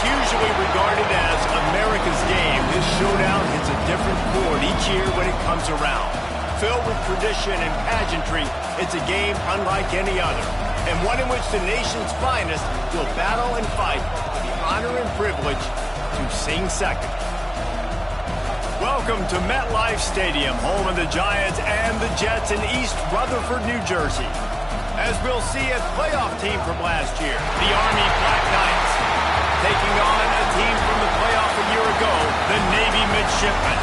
usually regarded as America's game, this showdown hits a different chord each year when it comes around. Filled with tradition and pageantry, it's a game unlike any other, and one in which the nation's finest will battle and fight for the honor and privilege to sing second. Welcome to MetLife Stadium, home of the Giants and the Jets in East Rutherford, New Jersey. As we'll see a playoff team from last year, the Army Black Knights, taking on a team from the playoff a year ago, the Navy Midshipmen.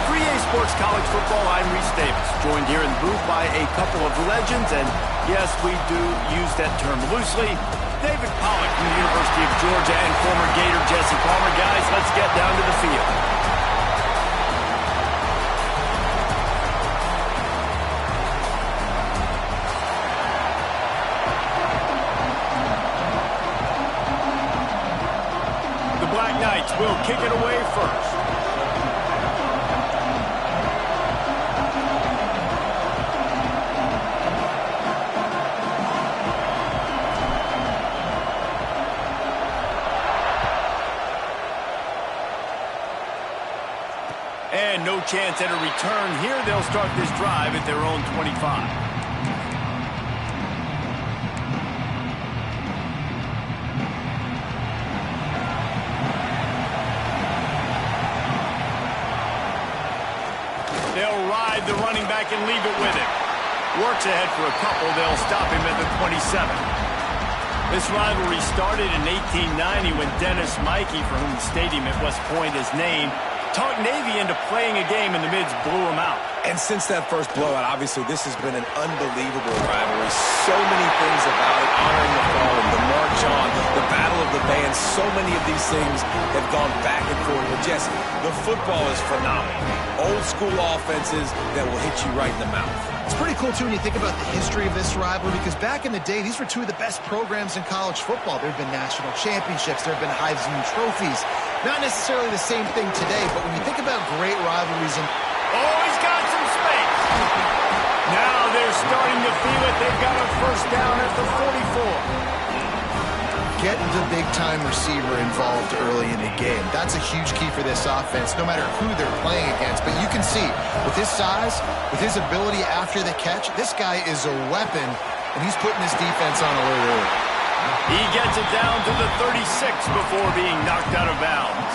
3A Sports College Football, I'm Reese Davis, joined here in the booth by a couple of legends, and yes, we do use that term loosely. David Pollack from the University of Georgia and former Gator Jesse Palmer. Guys, let's get down to the field. The Black Knights will kick it away first. And no chance at a return here. They'll start this drive at their own 25. They'll ride the running back and leave it with him. Works ahead for a couple. They'll stop him at the 27. This rivalry started in 1890 when Dennis Mikey, for whom the stadium at West Point is named, talked Navy into playing a game, and the Mids blew them out. And since that first blowout, obviously, this has been an unbelievable rivalry. So many things about it, honoring the fallen, the march on, the battle of the bands. So many of these things have gone back and forth. But Jesse, the football is phenomenal. Old school offenses that will hit you right in the mouth. It's pretty cool, too, when you think about the history of this rivalry, because back in the day, these were two of the best programs in college football. There have been national championships. There have been Heisman trophies. Not necessarily the same thing today, but when you think about great rivalries and... Oh, he's got some space. Now they're starting to feel it. They've got a first down at the 44. Get the big-time receiver involved early in the game. That's a huge key for this offense, no matter who they're playing against. But you can see, with his size, with his ability after the catch, this guy is a weapon, and he's putting his defense on alert early. He gets it down to the 36 before being knocked out of bounds.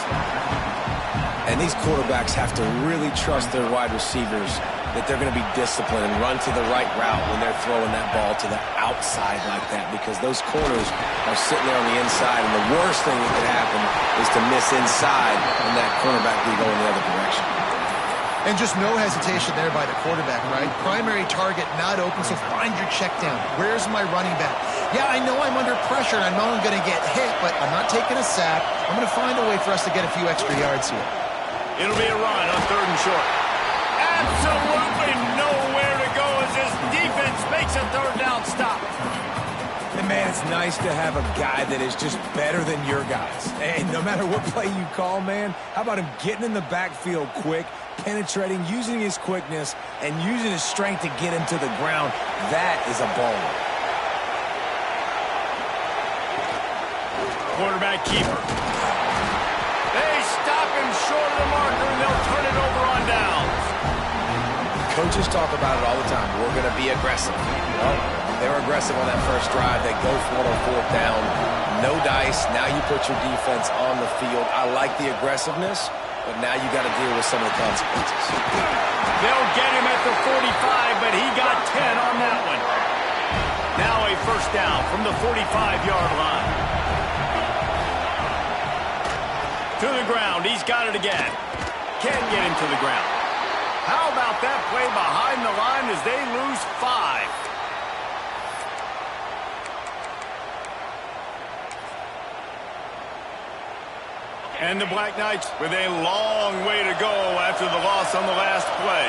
And these quarterbacks have to really trust their wide receivers that they're going to be disciplined and run to the right route when they're throwing that ball to the outside like that, because those corners are sitting there on the inside, and the worst thing that could happen is to miss inside and that cornerback be going the other direction. And just no hesitation there by the quarterback, right? Primary target not open, so find your check down. Where's my running back? Yeah, I know I'm under pressure, and I know I'm going to get hit, but I'm not taking a sack. I'm going to find a way for us to get a few extra yards here. It'll be a run on 3rd and short. Absolutely nowhere to go as this defense makes a 3rd down stop. And man, it's nice to have a guy that is just better than your guys. And no matter what play you call, man, how about him getting in the backfield quick, penetrating, using his quickness, and using his strength to get him to the ground? That is a baller. Quarterback keeper. They stop him short of the marker, and they'll turn it over on downs. Coaches talk about it all the time. We're going to be aggressive. Well, they're aggressive on that first drive. They go for it on 4th down. No dice. Now you put your defense on the field. I like the aggressiveness, but now you got to deal with some of the consequences. They'll get him at the 45, but he got 10 on that one. Now a first down from the 45-yard line. To the ground. He's got it again. Can't get him to the ground. How about that play behind the line as they lose 5? And the Black Knights with a long way to go after the loss on the last play.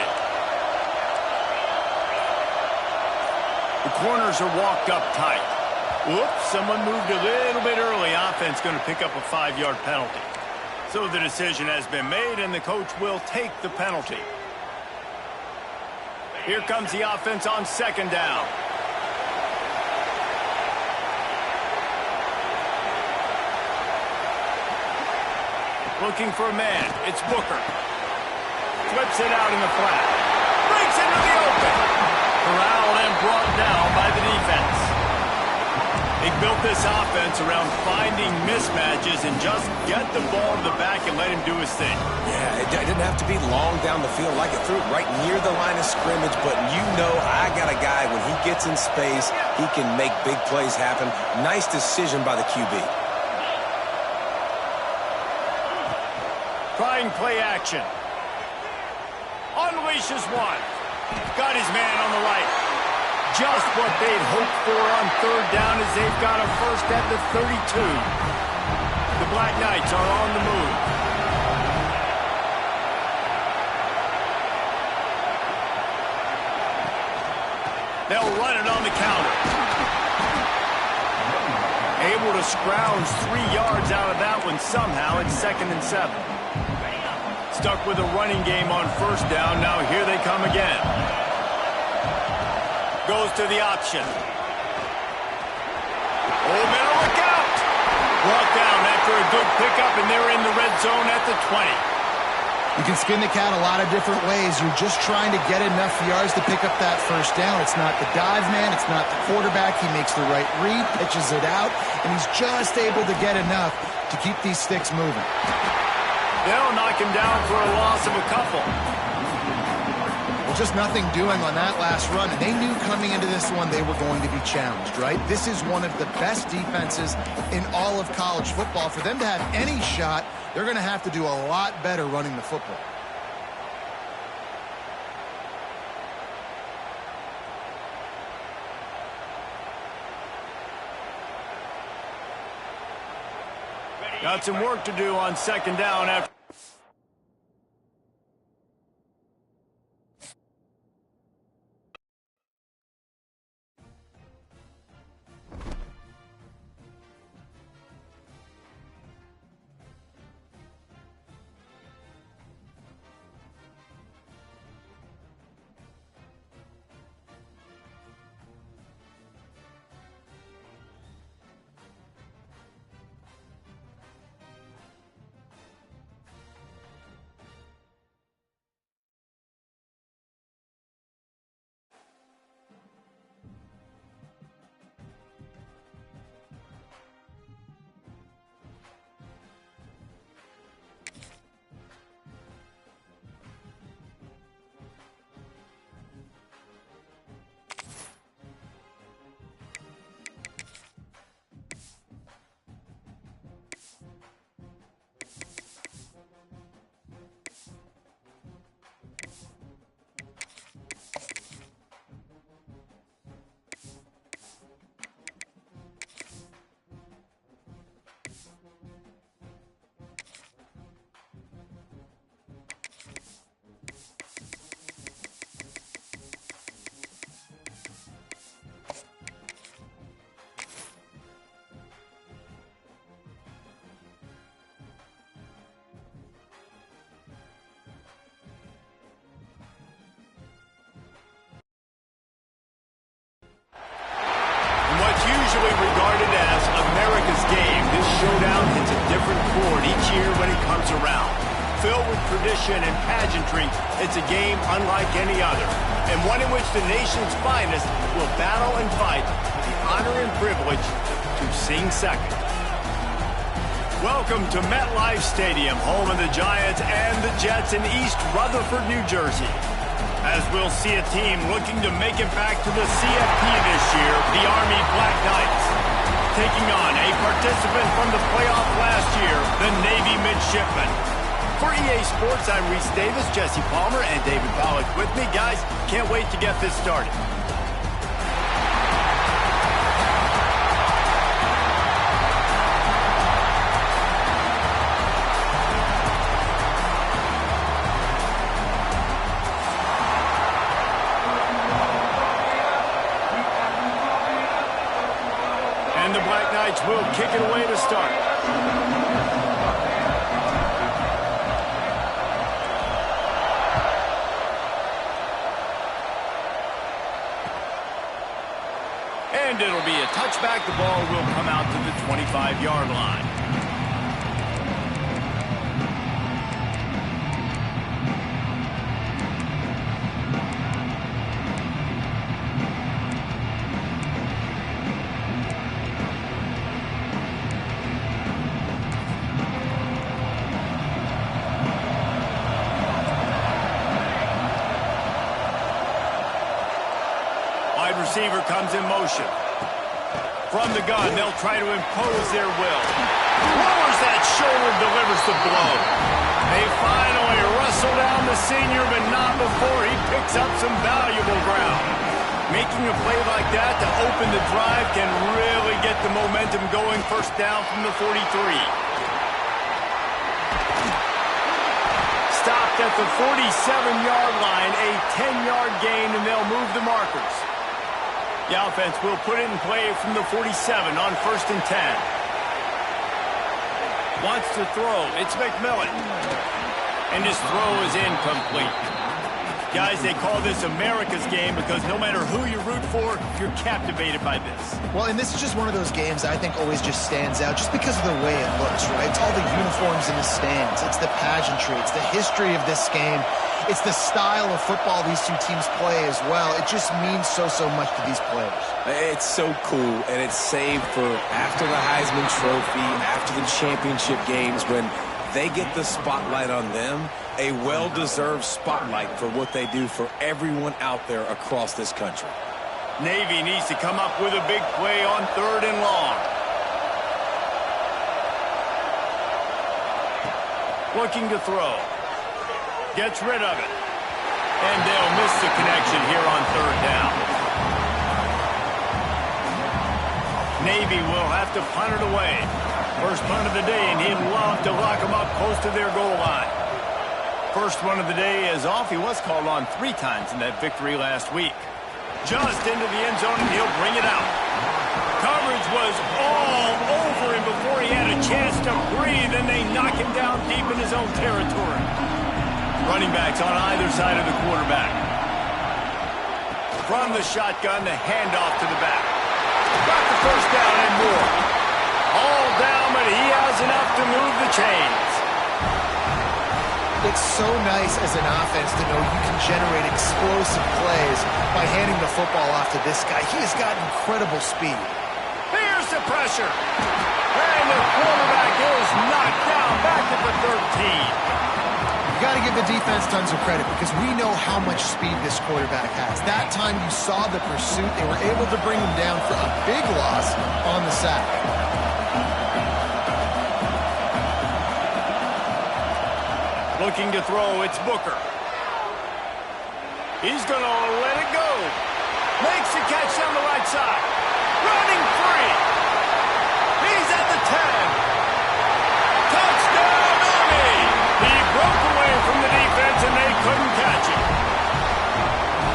The corners are walked up tight. Whoops, someone moved a little bit early. Offense going to pick up a 5-yard penalty. So the decision has been made, and the coach will take the penalty. Here comes the offense on 2nd down. Looking for a man. It's Booker. Flips it out in the flat. Breaks into the open. Corralled and brought down by the defense. They built this offense around finding mismatches and just get the ball to the back and let him do his thing. Yeah, it didn't have to be long down the field. Like it threw it right near the line of scrimmage, but you know I got a guy, when he gets in space, he can make big plays happen. Nice decision by the QB. Trying play action. Unleashes one. Got his man on the right. Just what they'd hoped for on third down as they've got a first at the 32. The Black Knights are on the move. They'll run it on the counter. Able to scrounge 3 yards out of that one somehow. It's 2nd and 7. Stuck with a running game on first down. Now here they come again. Goes to the option. Oh, better look out. Brought down after a good pickup, and they're in the red zone at the 20. You can skin the cat a lot of different ways. You're just trying to get enough yards to pick up that first down. It's not the dive man. It's not the quarterback. He makes the right read, pitches it out, and he's just able to get enough to keep these sticks moving. They'll knock him down for a loss of a couple. Well, just nothing doing on that last run, and they knew coming into this one they were going to be challenged, right? This is one of the best defenses in all of college football. For them to have any shot, they're going to have to do a lot better running the football. Got some work to do on 2nd down after. Usually regarded as America's game, this showdown hits a different chord each year when it comes around. Filled with tradition and pageantry, it's a game unlike any other, and one in which the nation's finest will battle and fight for the honor and privilege to sing second. Welcome to MetLife Stadium, home of the Giants and the Jets in East Rutherford, New Jersey. As we'll see a team looking to make it back to the CFP this year, the Army Black Knights. Taking on a participant from the playoff last year, the Navy Midshipmen. For EA Sports, I'm Reese Davis, Jesse Palmer, and David Pollack with me. Guys, can't wait to get this started. And the Black Knights will kick it away to start. And it'll be a touchback. The ball will come out to the 25-yard line. receiver comes in motion. From the gun, they'll try to impose their will. Lowers that shoulder, delivers the blow. They finally wrestle down the senior, but not before he picks up some valuable ground. Making a play like that to open the drive can really get the momentum going. First down from the 43. Stopped at the 47-yard line, a 10-yard gain, and they'll move the markers. The offense will put it in play from the 47 on 1st and 10. Wants to throw. It's McMillan. And his throw is incomplete. Guys, they call this America's game because no matter who you root for, you're captivated by this. Well, and this is just one of those games I think always just stands out just because of the way it looks, right? It's all the uniforms in the stands. It's the pageantry. It's the history of this game. It's the style of football these two teams play as well. It just means so much to these players. It's so cool, and it's saved for after the Heisman Trophy, after the championship games, when they get the spotlight on them, a well-deserved spotlight for what they do for everyone out there across this country. Navy needs to come up with a big play on 3rd and long. Looking to throw. Gets rid of it. And they'll miss the connection here on 3rd down. Navy will have to punt it away. First punt of the day, and he'd love to lock them up close to their goal line. First one of the day is off. He was called on 3 times in that victory last week. Just into the end zone, and he'll bring it out. Coverage was all over him before he had a chance to breathe, and they knock him down deep in his own territory. Running backs on either side of the quarterback. From the shotgun, the handoff to the back. Got the first down and more. All down, but he has enough to move the chains. It's so nice as an offense to know you can generate explosive plays by handing the football off to this guy. He has got incredible speed. Here's the pressure. And the quarterback is knocked down back at the 13. You got to give the defense tons of credit because we know how much speed this quarterback has. That time you saw the pursuit. They were able to bring him down for a big loss on the sack. Looking to throw, it's Booker. He's going to let it go. Makes the catch down the right side. Running free. He's at the 10. Touchdown, Army! He broke away from the defense and they couldn't catch him.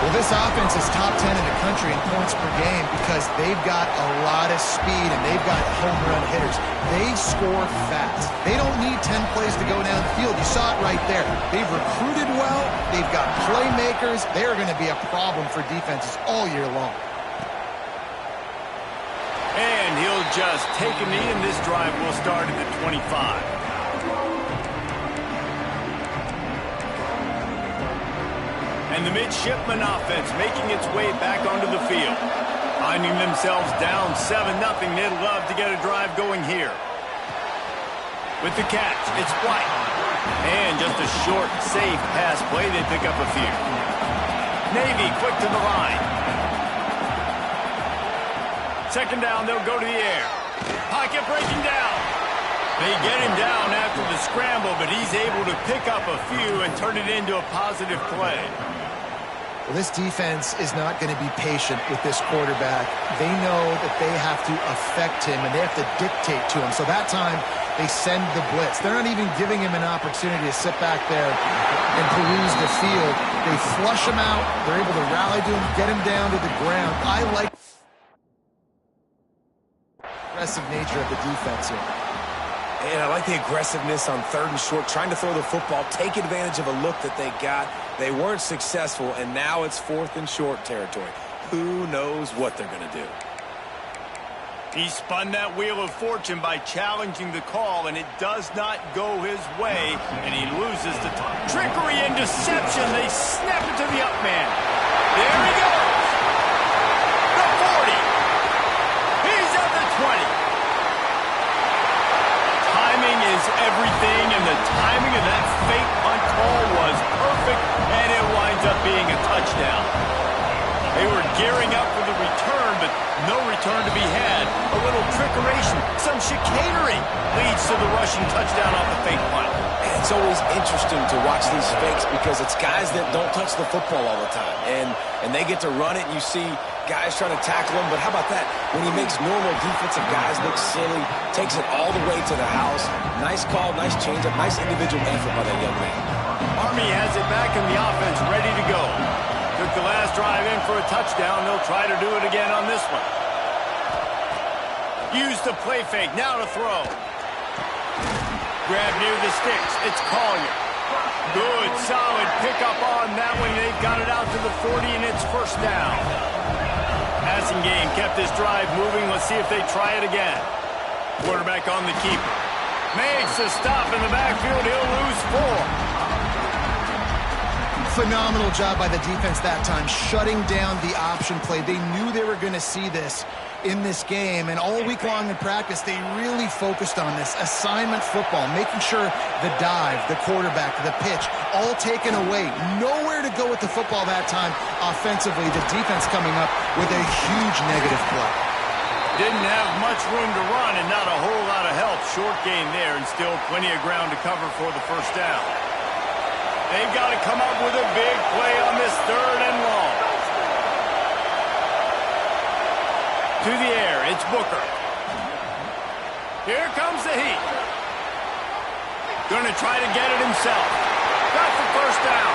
Well, this offense is top 10 in the country in points per game because they've got a lot of speed and they've got home run hitters. They score fast. They don't need 10 plays to go down the field. You saw it right there. They've recruited well. They've got playmakers. They're going to be a problem for defenses all year long. And he'll just take a knee, and this drive will start at the 25. And the midshipman offense making its way back onto the field. Finding themselves down 7-0, they'd love to get a drive going here. With the catch, it's White. And just a short, safe pass play, they pick up a few. Navy quick to the line. Second down, they'll go to the air. Pocket breaking down. They get him down after the scramble, but he's able to pick up a few and turn it into a positive play. Well, this defense is not going to be patient with this quarterback. They know that they have to affect him, and they have to dictate to him. So that time, they send the blitz. They're not even giving him an opportunity to sit back there and peruse the field. They flush him out. They're able to rally to him, get him down to the ground. I like the aggressive nature of the defense here. And I like the aggressiveness on 3rd and short, trying to throw the football, take advantage of a look that they got. They weren't successful, and now it's 4th and short territory. Who knows what they're going to do? He spun that wheel of fortune by challenging the call, and it does not go his way, and he loses the time. Trickery and deception. They snap it to the up man. There he goes. The 40. He's at the 20. Timing is everything, and the timing of that fake punt call was perfect, and it winds up being a touchdown. They were gearing up for the return, but no return to be had. A little trickeration, some chicanery leads to the rushing touchdown off the fake punt. And it's always interesting to watch these fakes because it's guys that don't touch the football all the time. And they get to run it, and you see guys trying to tackle him. But how about that? When he makes normal defensive guys look silly, takes it all the way to the house. Nice call, nice change-up, nice individual effort by that young man. Army has it back in the offense, ready to go. Took the last drive in for a touchdown. They'll try to do it again on this one. Use the play fake. Now to throw. Grab near the sticks. It's Collier. Good, solid pickup on that one. They've got it out to the 40, and it's first down. Passing game kept this drive moving. Let's see if they try it again. Quarterback on the keeper. Makes a stop in the backfield. He'll lose 4. Phenomenal job by the defense that time, shutting down the option play. They knew they were going to see this in this game, and all week long in practice, they really focused on this assignment football, making sure the dive, the quarterback, the pitch, all taken away. Nowhere to go with the football that time offensively. The defense coming up with a huge negative play. Didn't have much room to run and not a whole lot of help. Short gain there and still plenty of ground to cover for the first down. They've got to come up with a big play on this 3rd and long. To the air, it's Booker. Here comes the heat. Going to try to get it himself. Got the first down.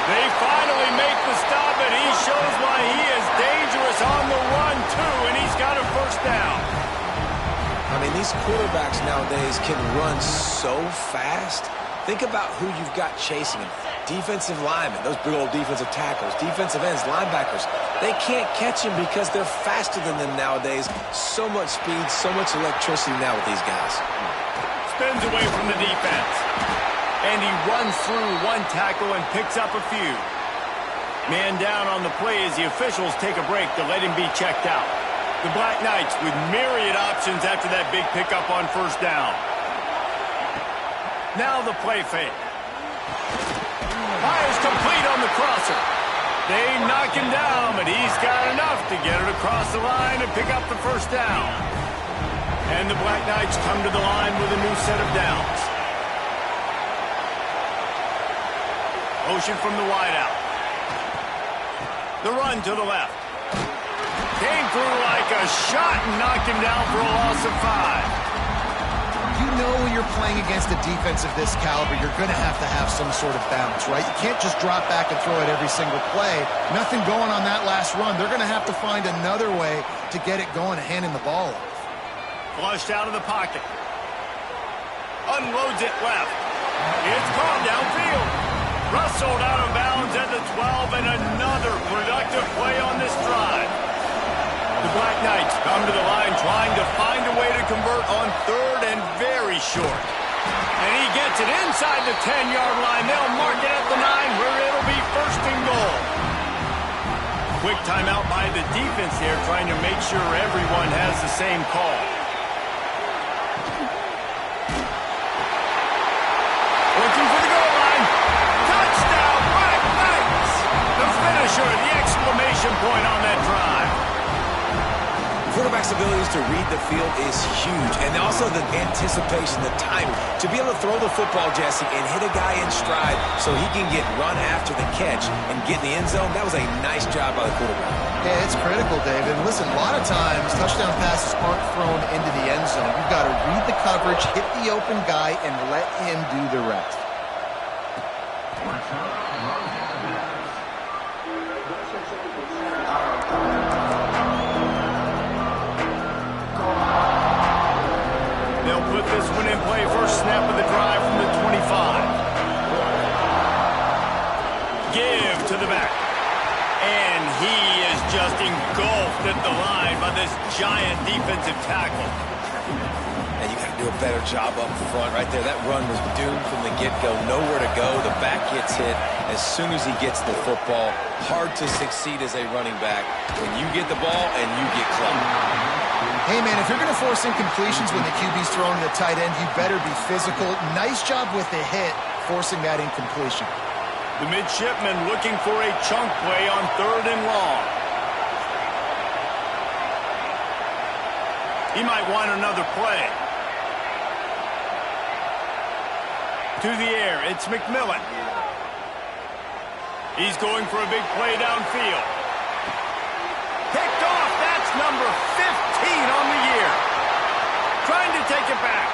They finally make the stop, and he shows why he is dangerous on the run, too, and he's got a first down. I mean, these quarterbacks nowadays can run so fast. Think about who you've got chasing him. Defensive linemen, those big old defensive tackles, defensive ends, linebackers. They can't catch him because they're faster than them nowadays. So much speed, so much electricity now with these guys. Spins away from the defense. And he runs through one tackle and picks up a few. Man down on the play as the officials take a break to let him be checked out. The Black Knights with myriad options after that big pickup on first down. Now the play fake. Fires complete on the crosser. They knock him down, but he's got enough to get it across the line and pick up the first down. And the Black Knights come to the line with a new set of downs. Motion from the wideout. The run to the left. Came through like a shot and knocked him down for a loss of 5. You know when you're playing against a defense of this caliber, you're going to have some sort of balance, right? You can't just drop back and throw it every single play. Nothing going on that last run. They're going to have to find another way to get it going and handing the ball off. Flushed out of the pocket. Unloads it left. It's called downfield. Rustled out of bounds at the 12, and another productive play on this drive. The Black Knights come to the line trying to find a way to convert on 3rd and very short. And he gets it inside the 10-yard line. They'll mark it at the 9 where it'll be 1st and goal. Quick timeout by the defense here, trying to make sure everyone has the same call. Looking for the goal line. Touchdown, Black Knights! The finisher, the exclamation point on that drive. Quarterback's abilities to read the field is huge, and also the anticipation, the timing. To be able to throw the football, Jesse, and hit a guy in stride so he can get run after the catch and get in the end zone, that was a nice job by the quarterback. Yeah, it's critical, David. Listen, a lot of times touchdown passes aren't thrown into the end zone. You've got to read the coverage, hit the open guy, and let him do the rest. They'll put this one in play. First snap of the drive from the 25. Give to the back. And he is just engulfed at the line by this giant defensive tackle. And you got to do a better job up front right there. That run was doomed from the get-go. Nowhere to go. The back gets hit as soon as he gets the football. Hard to succeed as a running back when you get the ball and you get clocked. Hey, man, if you're going to force incompletions when the QB's throwing to the tight end, you better be physical. Nice job with the hit, forcing that incompletion. The midshipman looking for a chunk play on 3rd and long. He might want another play. To the air, it's McMillan. He's going for a big play downfield. Picked off, that's number 15 on the year. Trying to take it back.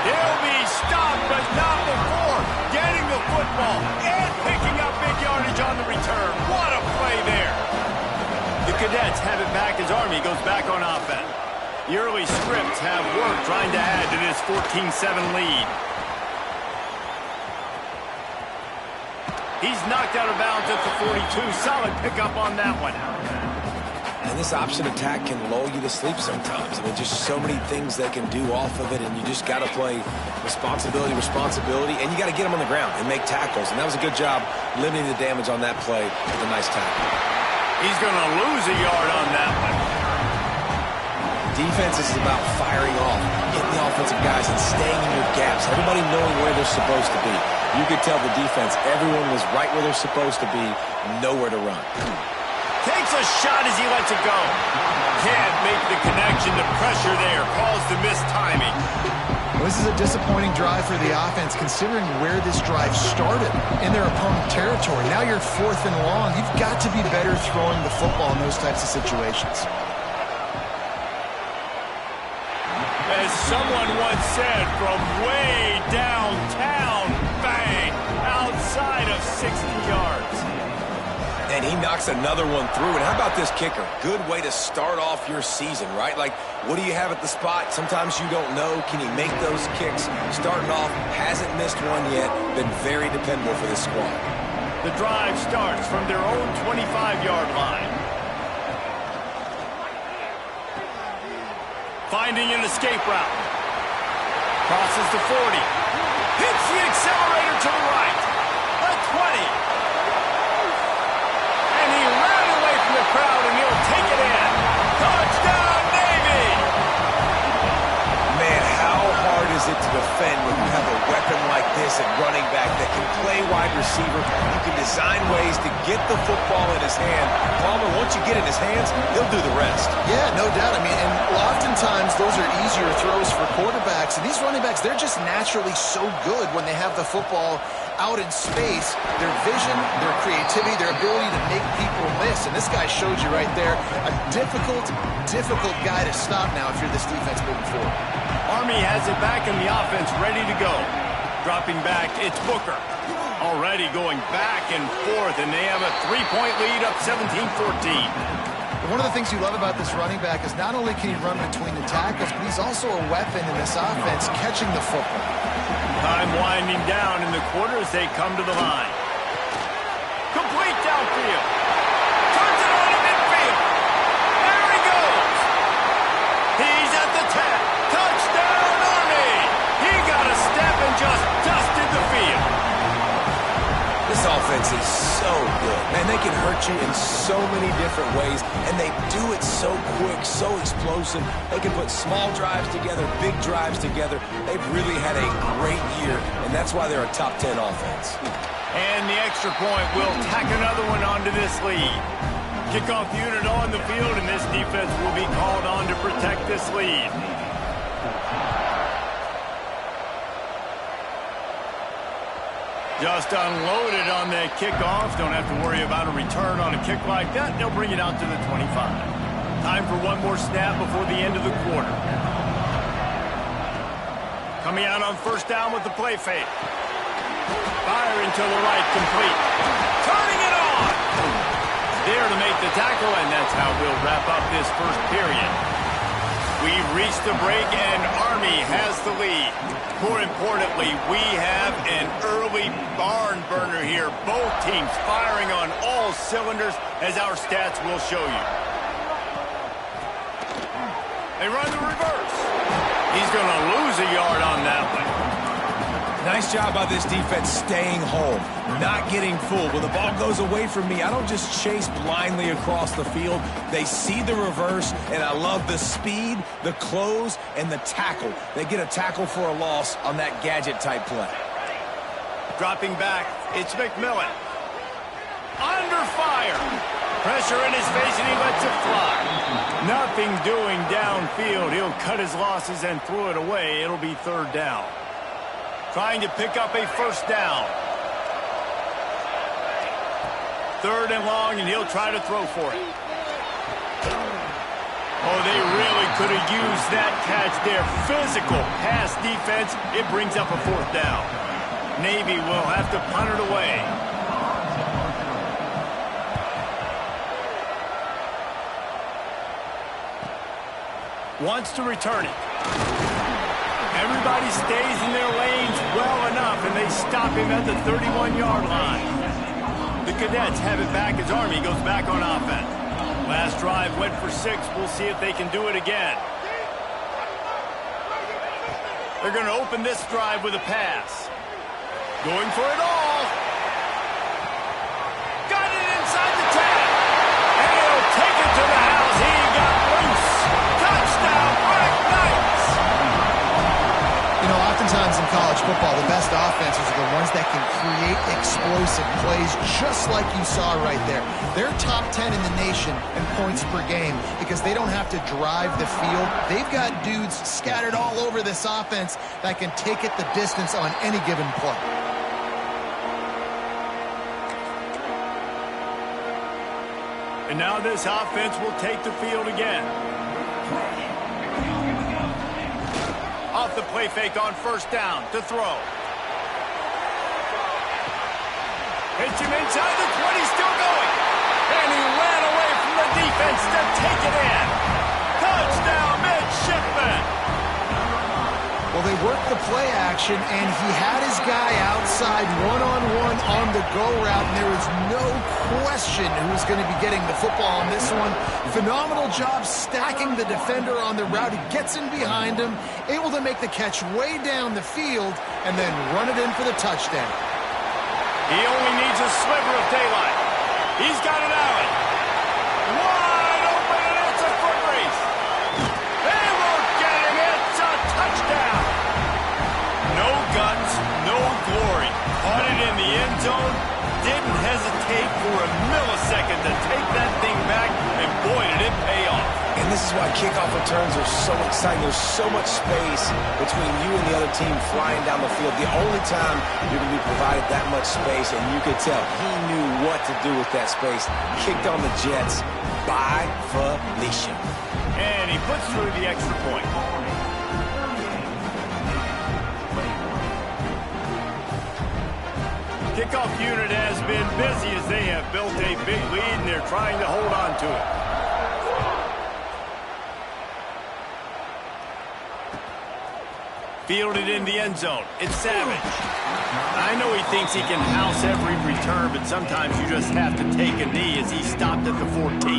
He'll be stopped, but not before getting the football and picking up big yardage on the return. What a play there. The Cadets have it back as Army goes back on offense. The early scripts have worked trying to add to this 14-7 lead. He's knocked out of bounds at the 42. Solid pickup on that one. And this option attack can lull you to sleep sometimes. I mean, just so many things they can do off of it, and you just got to play responsibility, and you got to get them on the ground and make tackles. And that was a good job limiting the damage on that play with a nice tackle. He's going to lose a yard on that one. Defense is about firing off, getting the offensive guys and staying in your gaps, everybody knowing where they're supposed to be. You could tell the defense, everyone was right where they're supposed to be, nowhere to run. Takes a shot as he lets it go. Can't make the connection. The pressure there caused the missed timing. Well, this is a disappointing drive for the offense, considering where this drive started in their opponent territory. Now you're 4th and long. You've got to be better throwing the football in those types of situations. As someone once said, from way downtown, bang, outside of 60 yards. And he knocks another one through. And how about this kicker? Good way to start off your season, right? Like, what do you have at the spot? Sometimes you don't know. Can he make those kicks? Starting off, hasn't missed one yet. Been very dependable for this squad. The drive starts from their own 25-yard line. Finding an escape route. Crosses the 40. Hits the accelerator to the right. The 20. And he ran away from the crowd, and he'll take it in. Touchdown, Navy! Man, how hard is it to defend when you have a weapon like this at running back that can play wide receiver? You can design ways to get the football in his hand. Palmer, once you get in his hands, he'll do the rest. Yeah, no doubt. I mean, and oftentimes those are easier throws for quarterbacks. And these running backs, they're just naturally so good when they have the football out in space. Their vision, their creativity, their ability to make people miss. And this guy showed you right there, a difficult guy to stop now if you're this defense moving forward. Army has it back in the offense, ready to go. Dropping back, it's Booker. Already going back and forth, and they have a 3-point lead up 17-14. One of the things you love about this running back is not only can he run between the tackles, but he's also a weapon in this offense, catching the football. Time winding down in the quarter as they come to the line. Complete downfield. Turns it on to midfield. There he goes. He's at the 10. Touchdown, Army. He got a step and just dusted the field. This offense is so good. Man, they can hurt you in so many different ways, and they do it so quick, so explosive. They can put small drives together, big drives together. They've really had a great year, and that's why they're a top 10 offense. And the extra point will tack another one onto this lead. Kickoff unit on the field, and this defense will be called on to protect this lead. Just unloaded on that kickoff. Don't have to worry about a return on a kick like that. They'll bring it out to the 25. Time for one more snap before the end of the quarter. Coming out on first down with the play fake. Firing to the right, complete. Turning it on! There to make the tackle, and that's how we'll wrap up this first period. We've reached the break, and Army has the lead. More importantly, we have an early barn burner here. Both teams firing on all cylinders, as our stats will show you. They run the reverse. He's going to lose a yard on that one. Nice job by this defense staying home, not getting fooled. When the ball goes away from me, I don't just chase blindly across the field. They see the reverse, and I love the speed, the close, and the tackle. They get a tackle for a loss on that gadget-type play. Dropping back, it's McMillan. Under fire. Pressure in his face, and he lets it fly. Nothing doing downfield. He'll cut his losses and throw it away. It'll be third down. Trying to pick up a first down. Third and long, and he'll try to throw for it. Oh, they really could have used that catch there. Physical pass defense. It brings up a fourth down. Navy will have to punt it away. Wants to return it. Everybody stays in their lanes well enough, and they stop him at the 31-yard line. The Cadets have it back as Army goes back on offense. Last drive went for 6. We'll see if they can do it again. They're going to open this drive with a pass. Going for it all. Got it inside the 10. And he'll take it to the house. He got loose. Touchdown, Black Knights. You know, oftentimes in college football, the best offenses are the ones that can create explosive plays just like you saw right there. They're top 10 in the nation in points per game because they don't have to drive the field. They've got dudes scattered all over this offense that can take it the distance on any given play. And now this offense will take the field again. Off the play fake on first down to throw. Hits him inside the 20, still going. And he ran away from the defense to take it in. Touchdown, midshipman. Well, they worked the play action, and he had his guy outside one-on-one on the go route, and there was no question who was going to be getting the football on this one. Phenomenal job stacking the defender on the route. He gets in behind him, able to make the catch way down the field, and then run it in for the touchdown. He only needs a sliver of daylight. He's got it out. Wide open, and it's a foot race. They won't get him. It's a touchdown. No guts, no glory. Caught it in the end zone. Didn't hesitate for a millisecond to take that thing back, and boy, did it pay off. And this is why kickoff returns are so exciting. There's so much space between you and the other team flying down the field. The only time you're going to be provided that much space, and you could tell he knew what to do with that space. Kicked on the Jets by Felicia. And he puts through the extra point. Kickoff unit has been busy as they have built a big lead, and they're trying to hold on to it. Fielded in the end zone. It's Savage. I know he thinks he can house every return, but sometimes you just have to take a knee as he stopped at the 14.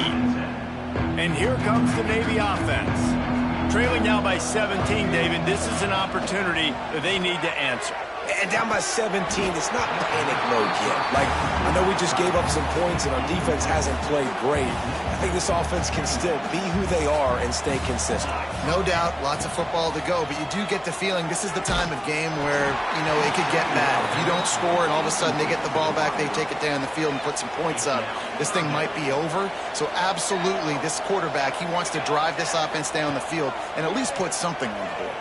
And here comes the Navy offense. Trailing now by 17, David. This is an opportunity that they need to answer. And down by 17, it's not panic mode yet. Like, I know we just gave up some points and our defense hasn't played great. I think this offense can still be who they are and stay consistent. No doubt, lots of football to go, but you do get the feeling this is the time of game where, you know, it could get bad. If you don't score and all of a sudden they get the ball back, they take it down the field and put some points up, this thing might be over. So absolutely, this quarterback, he wants to drive this offense down the field and at least put something on the board.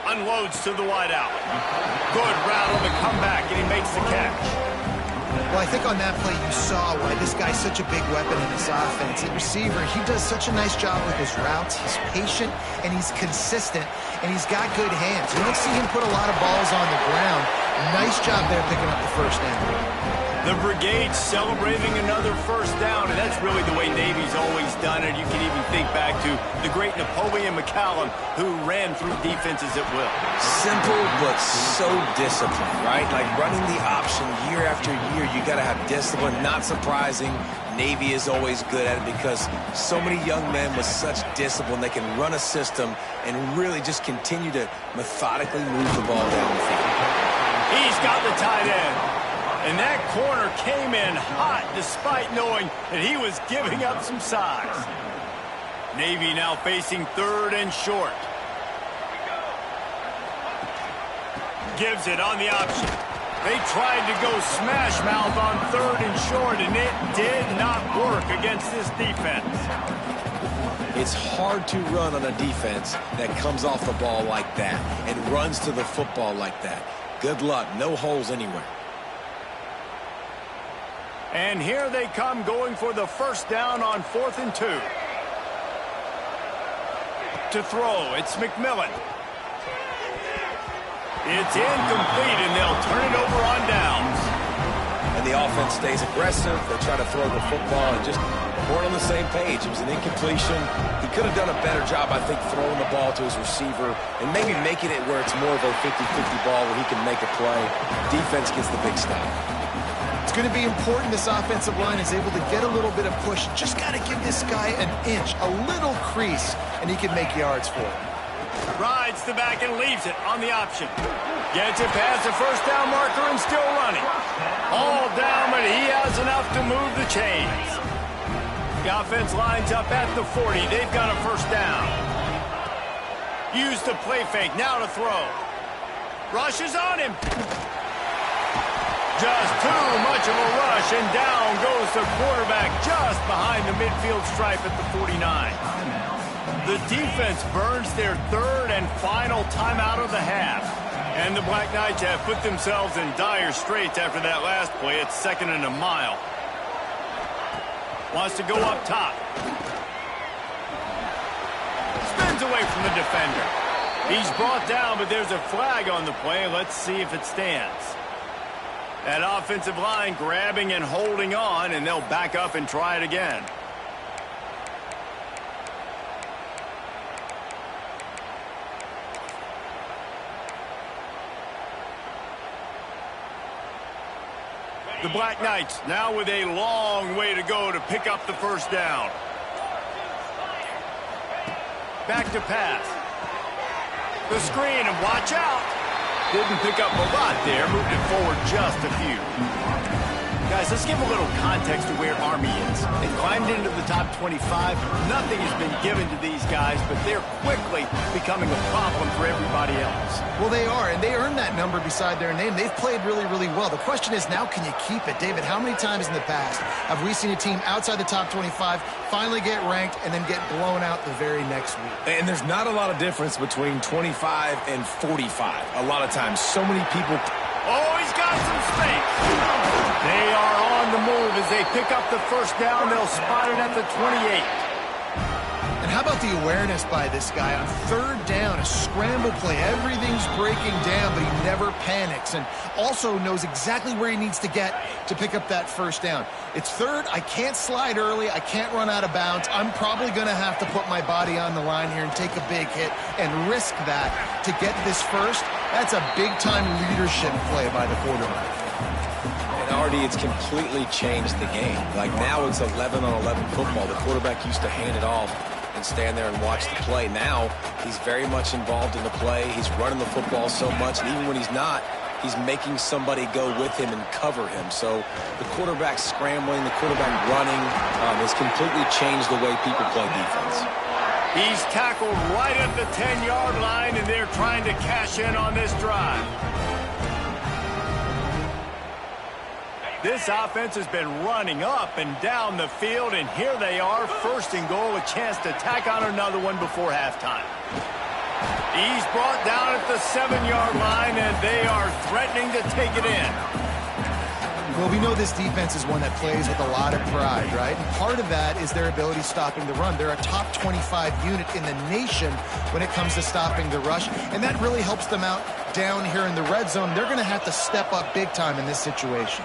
Unloads to the wideout. Good route on the comeback, and he makes the catch. Well, I think on that play you saw why this guy's such a big weapon in this offense. At receiver, he does such a nice job with his routes. He's patient, and he's consistent, and he's got good hands. You don't see him put a lot of balls on the ground. Nice job there picking up the first down. The brigade celebrating another first down, and that's really the way Navy's always done it. You can even think back to the great Napoleon McCallum, who ran through defenses at will. Simple, but so disciplined, right? Like running the option year after year, you got to have discipline. Not surprising, Navy is always good at it because so many young men with such discipline, they can run a system and really just continue to methodically move the ball down the field. He's got the tight end. And that corner came in hot despite knowing that he was giving up some size. Navy now facing third and short. Gives it on the option. They tried to go smash mouth on 3rd and short, and it did not work against this defense. It's hard to run on a defense that comes off the ball like that and runs to the football like that. Good luck. No holes anywhere. And here they come going for the first down on 4th and 2. To throw, it's McMillan. It's incomplete, and they'll turn it over on downs. And the offense stays aggressive. They try to throw the football and just weren't on the same page. It was an incompletion. He could have done a better job, I think, throwing the ball to his receiver and maybe making it where it's more of a 50-50 ball where he can make a play. Defense gets the big stop. It's going to be important this offensive line is able to get a little bit of push. Just got to give this guy an inch, a little crease, and he can make yards for it. Rides the back and leaves it on the option. Gets it past the first down marker and still running. All down, but he has enough to move the chains. The offense lines up at the 40. They've got a first down. Use the play fake. Now to throw. Rushes on him. Just too much of a rush, and down goes the quarterback just behind the midfield stripe at the 49. The defense burns their 3rd and final timeout of the half. And the Black Knights have put themselves in dire straits after that last play. It's 2nd and a mile. Wants to go up top. Spins away from the defender. He's brought down, but there's a flag on the play. Let's see if it stands. That offensive line grabbing and holding on, and they'll back up and try it again. The Black Knights now with a long way to go to pick up the first down. Back to pass. The screen, and watch out. Didn't pick up a lot there, moved it forward just a few. Guys, let's give a little context to where Army is. They climbed into the top 25. Nothing has been given to these guys, but they're quickly becoming a problem for everybody else. Well, they are, and they earned that number beside their name. They've played really, really well. The question is now, can you keep it? David, how many times in the past have we seen a team outside the top 25 finally get ranked and then get blown out the very next week? And there's not a lot of difference between 25 and 45 a lot of times. So many people... Oh, he's got some space. They are on the move as they pick up the first down. They'll spot it at the 28. And how about the awareness by this guy on 3rd down, a scramble play. Everything's breaking down, but he never panics and also knows exactly where he needs to get to pick up that first down. It's 3rd. I can't slide early. I can't run out of bounds. I'm probably going to have to put my body on the line here and take a big hit and risk that to get this first. That's a big-time leadership play by the quarterback. And already it's completely changed the game. Like now it's 11-on-11 football. The quarterback used to hand it off and stand there and watch the play. Now he's very much involved in the play. He's running the football so much, and even when he's not, he's making somebody go with him and cover him. So the quarterback scrambling, the quarterback running has completely changed the way people play defense. He's tackled right at the 10-yard line, and they're trying to cash in on this drive. This offense has been running up and down the field, and here they are, 1st and goal, a chance to tack on another one before halftime. He's brought down at the 7-yard line, and they are threatening to take it in. Well, we know this defense is one that plays with a lot of pride, right? And part of that is their ability stopping the run. They're a top 25 unit in the nation when it comes to stopping the rush, and that really helps them out down here in the red zone. They're going to have to step up big time in this situation.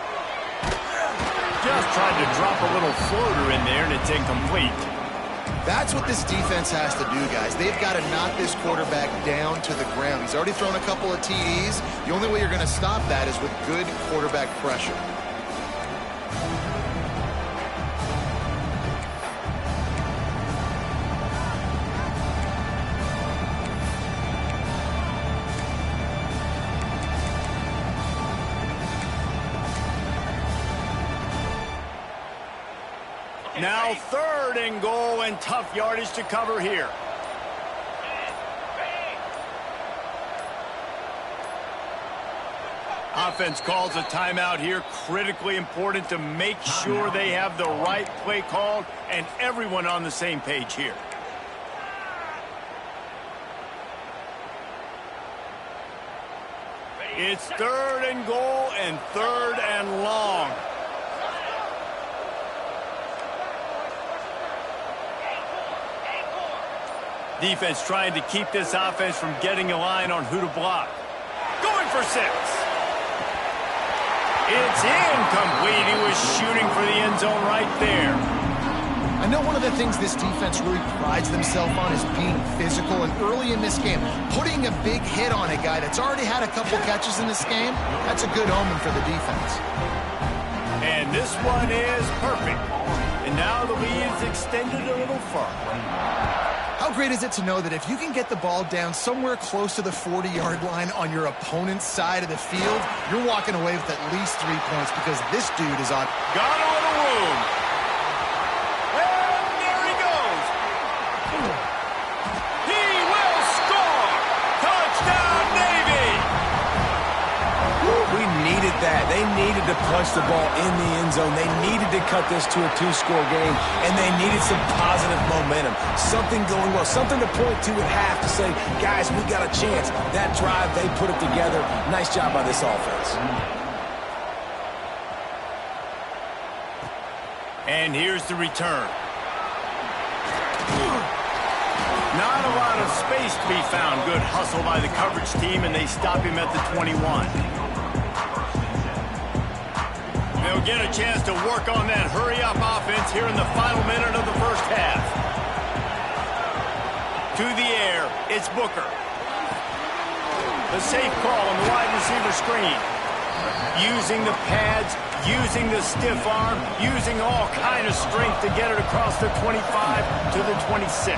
Just tried to drop a little floater in there, and it's incomplete. That's what this defense has to do, guys. They've got to knock this quarterback down to the ground. He's already thrown a couple of TDs. The only way you're going to stop that is with good quarterback pressure. Now 3rd and goal, and tough yardage to cover here. Offense calls a timeout here. Critically important to make sure they have the right play called and everyone on the same page here. It's 3rd and goal and 3rd and long. Defense trying to keep this offense from getting a line on who to block. Going for 6. It's incomplete. He was shooting for the end zone right there. I know one of the things this defense really prides themselves on is being physical, and early in this game, putting a big hit on a guy that's already had a couple catches in this game, that's a good omen for the defense. And this one is perfect. And now the lead is extended a little further. How great is it to know that if you can get the ball down somewhere close to the 40-yard line on your opponent's side of the field, you're walking away with at least 3 points because this dude is on. Got a little room. And there he goes. He will score. Touchdown, Navy. We needed that. They needed to punch the ball in the end zone. They needed to cut this to a 2-score game, and they needed some positive momentum. Something going well, something to point to at half to say, guys, we got a chance. That drive, they put it together. Nice job by this offense. And here's the return. Not a lot of space to be found. Good hustle by the coverage team, and they stop him at the 21. They'll get a chance to work on that hurry-up offense here in the final minute of the first half. To the air, it's Booker. The safe call on the wide receiver screen. Using the pads, using the stiff arm, using all kind of strength to get it across the 25 to the 26.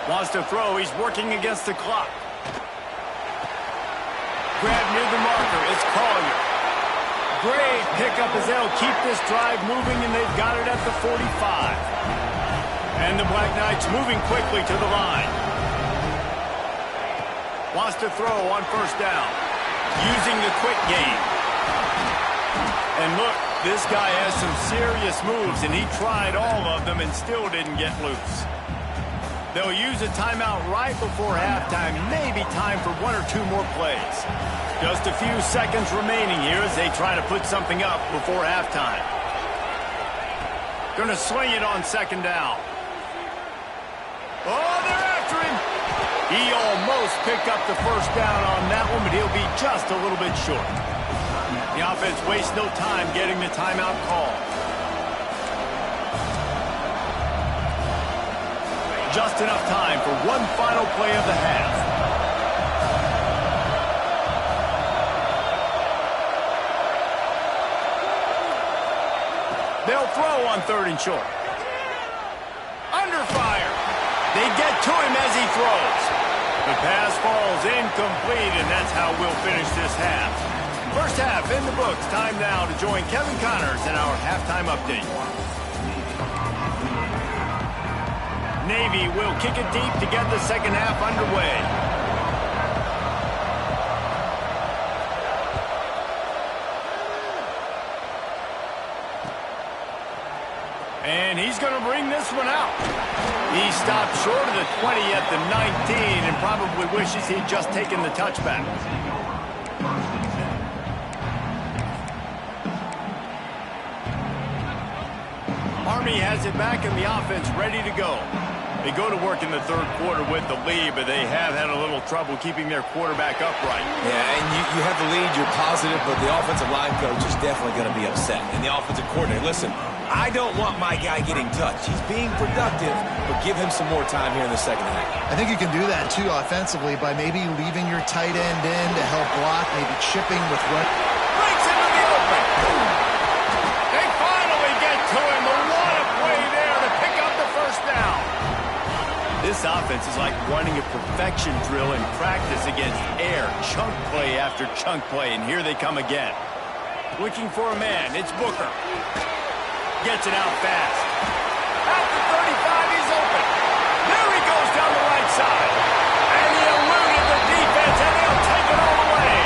Wants to throw, he's working against the clock. Grab near the marker, it's Collier. Great pickup as they'll keep this drive moving, and they've got it at the 45. And the Black Knights moving quickly to the line. Wants to throw on first down. Using the quick game. And look, this guy has some serious moves, and he tried all of them and still didn't get loose. They'll use a timeout right before halftime, maybe time for 1 or 2 more plays. Just a few seconds remaining here as they try to put something up before halftime. Gonna swing it on 2nd down. Oh, they're after him. He almost picked up the first down on that one, but he'll be just a little bit short. The offense wastes no time getting the timeout call. Just enough time for one final play of the half. They'll throw on 3rd and short. Under fire. They get to him as he throws. The pass falls incomplete, and that's how we'll finish this half. First half in the books. Time now to join Kevin Connors in our halftime update. Navy will kick it deep to get the second half underway. And he's going to bring this one out. He stopped short of the 20 at the 19 and probably wishes he'd just taken the touchback. Army has it back in the offense, ready to go. They go to work in the 3rd quarter with the lead, but they have had a little trouble keeping their quarterback upright. Yeah, and you have the lead, you're positive, but the offensive line coach is definitely going to be upset. And the offensive coordinator, listen, I don't want my guy getting touched. He's being productive, but give him some more time here in the second half. I think you can do that, too, offensively, by maybe leaving your tight end in to help block, maybe chipping with what... Breaks into the open. They finally get to him, but what a play there to pick up the first down. This offense is like running a perfection drill in practice against air, chunk play after chunk play, and here they come again. Looking for a man, it's Booker. Gets it out fast. At the 35, he's open. There he goes down the right side. And he eluded the defense, and they'll take it all away.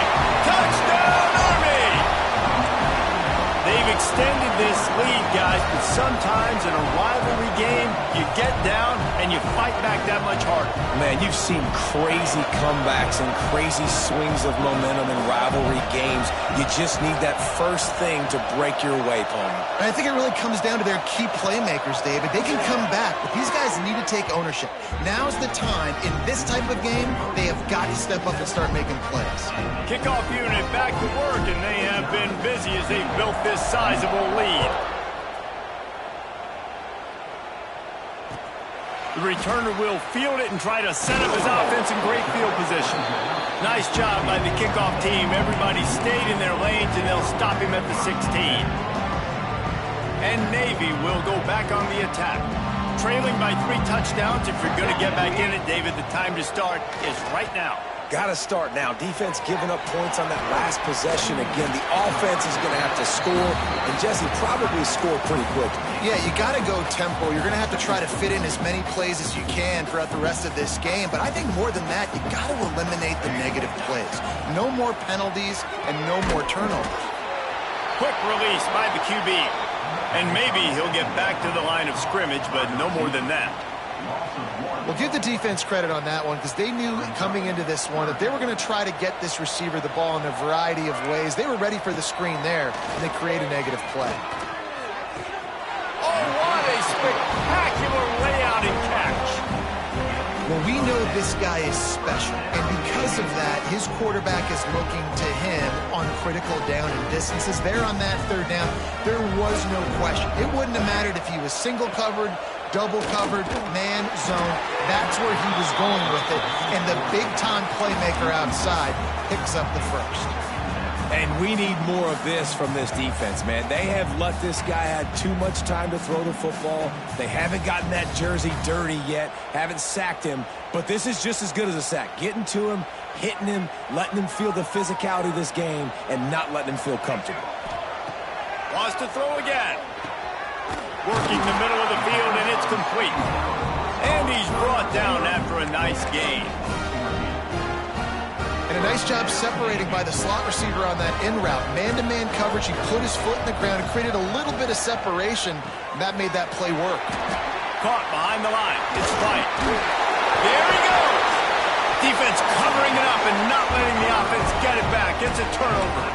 sometimes in a rivalry game, you get down and you fight back that much harder. Man, you've seen crazy comebacks and crazy swings of momentum in rivalry games. You just need that first thing to break your way, Palmer. And I think it really comes down to their key playmakers, David. They can come back, but these guys need to take ownership. Now's the time. In this type of game, they have got to step up and start making plays. Kickoff unit back to work, and they have been busy as they've built this sizable lead. The returner will field it and try to set up his offense in great field position. Nice job by the kickoff team. Everybody stayed in their lanes, and they'll stop him at the 16. And Navy will go back on the attack. Trailing by 3 touchdowns. If you're going to get back in it, David, the time to start is right now. Got to start now. Defense giving up points on that last possession. Again, the offense is going to have to score, and Jesse probably score pretty quick. Yeah, you got to go tempo. You're going to have to try to fit in as many plays as you can throughout the rest of this game. But I think more than that, you got to eliminate the negative plays. No more penalties and no more turnovers. Quick release by the QB. And maybe he'll get back to the line of scrimmage, but no more than that. Well, give the defense credit on that one because they knew coming into this one that they were going to try to get this receiver the ball in a variety of ways. They were ready for the screen there, and they create a negative play. Oh, what a spectacular layout and catch. Well, we know this guy is special, and because of that, his quarterback is looking to him on critical down and distances. There on that third down, there was no question. It wouldn't have mattered if he was single covered, double covered, man, zone. That's where he was going with it, and the big-time playmaker outside picks up the first. And we need more of this from this defense, man. They have let this guy have too much time to throw the football. They haven't gotten that jersey dirty yet, haven't sacked him. But this is just as good as a sack. Getting to him, hitting him, letting him feel the physicality of this game, and not letting him feel comfortable. Wants to throw again. Working the middle of the field, and it's complete. And he's brought down after a nice gain. And a nice job separating by the slot receiver on that in route. Man-to-man coverage, he put his foot in the ground and created a little bit of separation, and that made that play work. Caught behind the line. It's tight. There he goes. Defense covering it up and not letting the offense get it back. It's a turnover.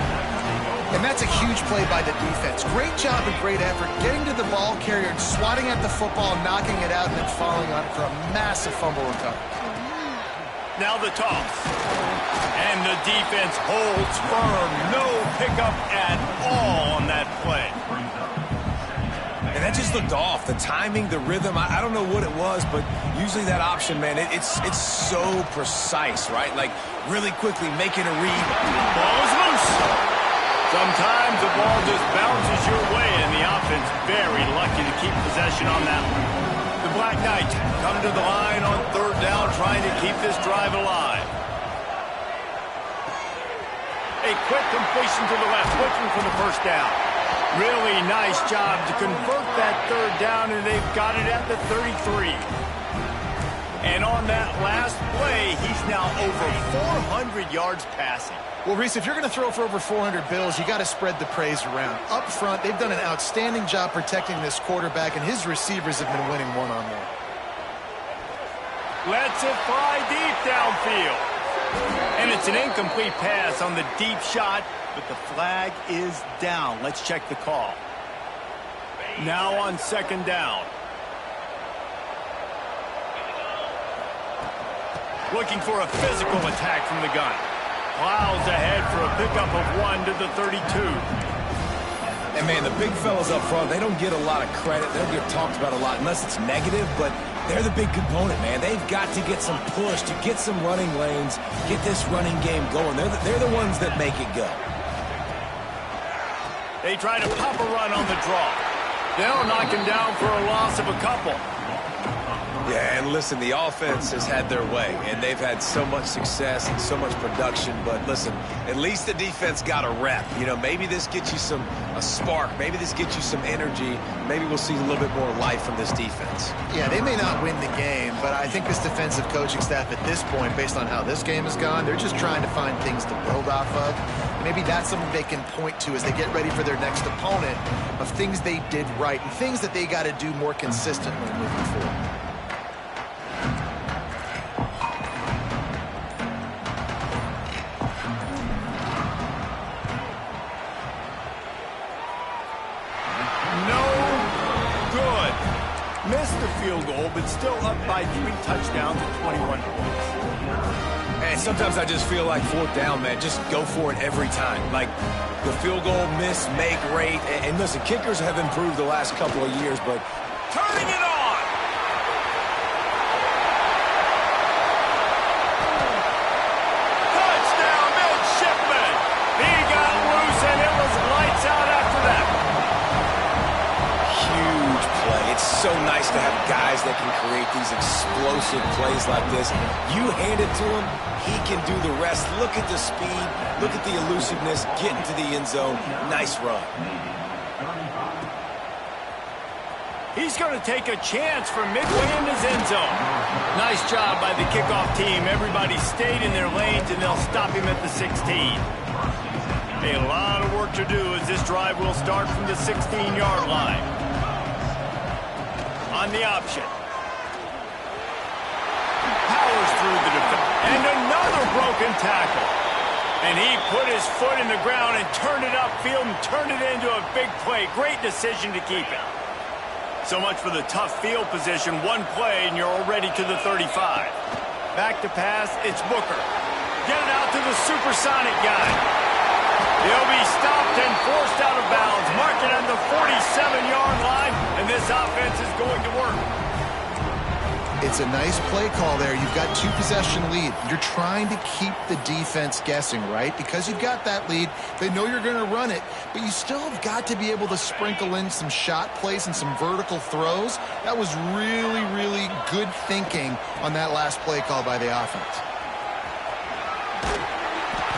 And that's a huge play by the defense. Great job and great effort getting to the ball carrier and swatting at the football, knocking it out, and then falling on it for a massive fumble recovery. Now the toss. And the defense holds firm. No pickup at all on that play. And that just looked off. The timing, the rhythm, I don't know what it was, but usually that option, man, it's so precise, right? Like really quickly making a read. Ball is loose. Sometimes the ball just bounces your way, and the offense very lucky to keep possession on that one. The Black Knights come to the line on third down, trying to keep this drive alive. A quick completion to the left, looking for the first down. Really nice job to convert that third down, and they've got it at the 33. And on that last play, he's now over 400 yards passing. Well, Reese, if you're going to throw for over 400 bills, you got to spread the praise around. Up front, they've done an outstanding job protecting this quarterback, and his receivers have been winning one-on-one. Lets it fly deep downfield. And it's an incomplete pass on the deep shot, but the flag is down. Let's check the call. Now on second down. Looking for a physical attack from the gun. Plows ahead for a pickup of 1 to the 32. And, man, the big fellas up front, they don't get a lot of credit. They don't get talked about a lot unless it's negative, but they're the big component, man. They've got to get some push, to get some running lanes, get this running game going. They're the ones that make it go. They try to pop a run on the draw. They'll knock him down for a loss of a couple. Yeah, and listen, the offense has had their way, and they've had so much success and so much production. But listen, at least the defense got a rep. You know, maybe this gets you a spark. Maybe this gets you some energy. Maybe we'll see a little bit more life from this defense. Yeah, they may not win the game, but I think this defensive coaching staff at this point, based on how this game has gone, they're just trying to find things to build off of. Maybe that's something they can point to as they get ready for their next opponent, of things they did right and things that they got to do more consistently moving forward. Missed the field goal, but still up by 3 touchdowns and 21 points. And sometimes I just feel like 4th down, man. Just go for it every time. Like the field goal, miss, make, rate. And listen, kickers have improved the last couple of years, but turning it on. Touchdown, midshipman. He got loose, and it was lights out after that. Huge play. It's so nice to have guys that can create these explosive plays like this. You hand it to him, he can do the rest. Look at the speed. Look at the elusiveness. Get into the end zone. Nice run. He's going to take a chance from midway in his end zone. Nice job by the kickoff team. Everybody stayed in their lanes, and they'll stop him at the 16. A lot of work to do as this drive will start from the 16-yard line. On the option. Powers through the defense. And another broken tackle. And he put his foot in the ground and turned it upfield and turned it into a big play. Great decision to keep it. So much for the tough field position. One play and you're already to the 35. Back to pass, it's Booker. Get it out to the supersonic guy. He'll be stopped and forced out of bounds. Mark it on the 47-yard line, and this offense is going to work. It's a nice play call there. You've got 2-possession lead. You're trying to keep the defense guessing, right? Because you've got that lead, they know you're going to run it, but you still have got to be able to sprinkle in some shot plays and some vertical throws. That was really, really good thinking on that last play call by the offense.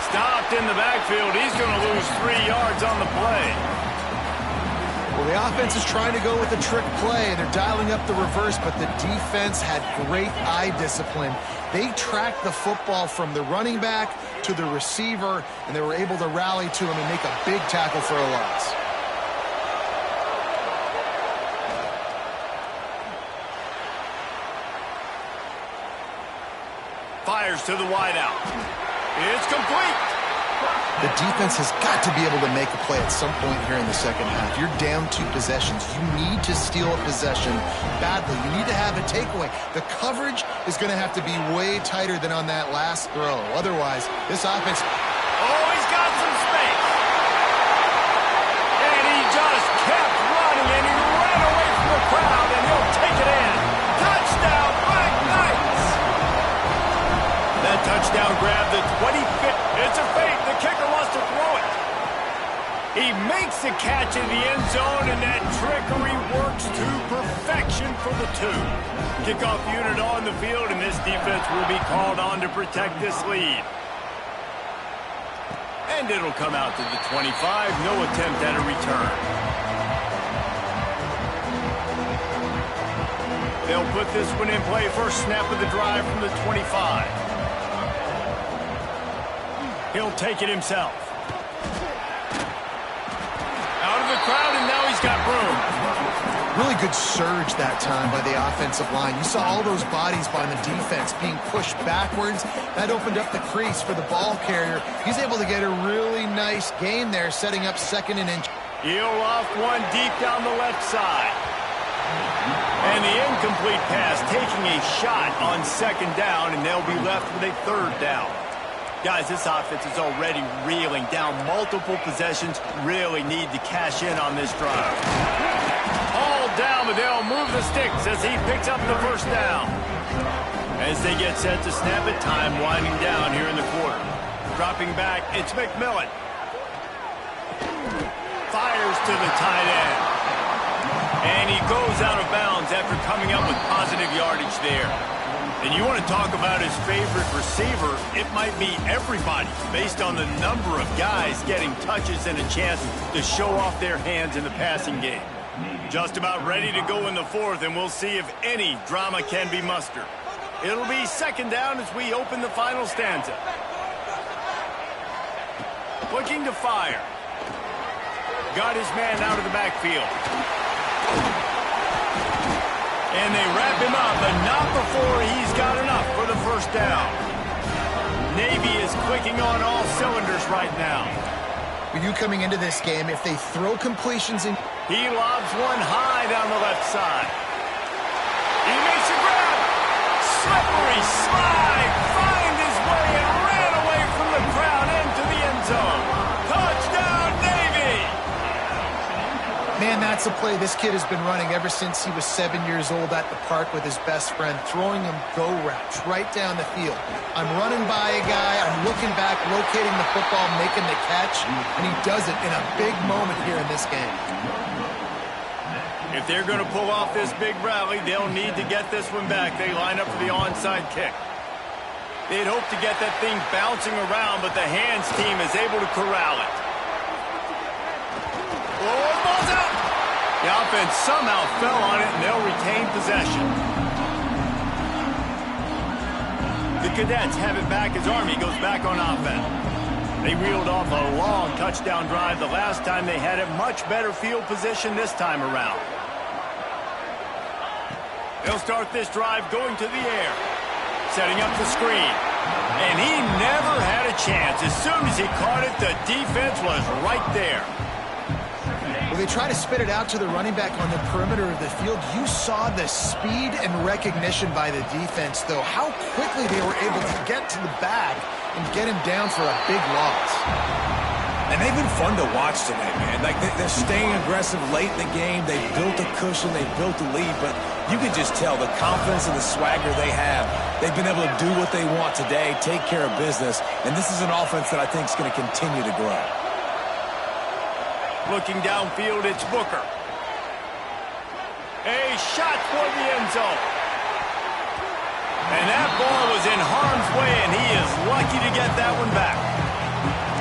Stopped in the backfield. He's going to lose 3 yards on the play. Well, the offense is trying to go with a trick play, and they're dialing up the reverse, but the defense had great eye discipline. They tracked the football from the running back to the receiver, and they were able to rally to him and make a big tackle for a loss. Fires to the wideout. It's complete. The defense has got to be able to make a play at some point here in the second half. You're down 2 possessions. You need to steal a possession badly. You need to have a takeaway. The coverage is going to have to be way tighter than on that last throw. Otherwise, this offense... Oh, he's got some space. And he just kept running, and he ran away from the crowd, and he'll take it in. Touchdown, Black Knights. That touchdown grab, the 25th. It's a fake. The kicker wants to throw it. He makes the catch in the end zone, and that trickery works to perfection for the 2. Kickoff unit on the field, and this defense will be called on to protect this lead. And it'll come out to the 25. No attempt at a return. They'll put this one in play. First snap of the drive from the 25. He'll take it himself. Out of the crowd, and now he's got room. Really good surge that time by the offensive line. You saw all those bodies by the defense being pushed backwards. That opened up the crease for the ball carrier. He's able to get a really nice gain there, setting up 2nd and inch. He'll off one deep down the left side. And the incomplete pass taking a shot on 2nd down, and they'll be left with a 3rd down. Guys, this offense is already reeling down multiple possessions. Really need to cash in on this drive. All down, but they'll move the sticks as he picks up the 1st down. As they get set to snap it, time winding down here in the quarter. Dropping back, it's McMillan. Fires to the tight end. And he goes out of bounds after coming up with positive yardage there. And you want to talk about his favorite receiver, it might be everybody based on the number of guys getting touches and a chance to show off their hands in the passing game. Just about ready to go in the fourth, and we'll see if any drama can be mustered. It'll be second down as we open the final stanza. Looking to fire. Got his man out of the backfield. And they wrap him up, but not before he's got enough for the first down. Navy is clicking on all cylinders right now. With you coming into this game, if they throw completions in... He lobs one high down the left side. He makes a grab. Slippery slide. Find his way and ran away from the crowd into the end zone. Touchdown, Navy! Man, that's a play this kid has been running ever since he was 7 years old at the park with his best friend, throwing him go routes right down the field. I'm running by a guy, I'm looking back, locating the football, making the catch, and he does it in a big moment here in this game. If they're going to pull off this big rally, they'll need to get this one back. They line up for the onside kick. They'd hope to get that thing bouncing around, but the hands team is able to corral it. Oh, ball's out! The offense somehow fell on it, and they'll retain possession. The Cadets have it back as Army goes back on offense. They reeled off a long touchdown drive the last time they had a much better field position this time around. They'll start this drive going to the air, setting up the screen. And he never had a chance. As soon as he caught it, the defense was right there. Well, they try to spit it out to the running back on the perimeter of the field. You saw the speed and recognition by the defense, though. How quickly they were able to get to the back and get him down for a big loss. And they've been fun to watch today, man. Like, they're staying aggressive late in the game. They built a cushion. They built a lead. But you can just tell the confidence and the swagger they have. They've been able to do what they want today, take care of business. And this is an offense that I think is going to continue to grow. Looking downfield, it's Booker. A shot for the end zone. And that ball was in harm's way, and he is lucky to get that one back.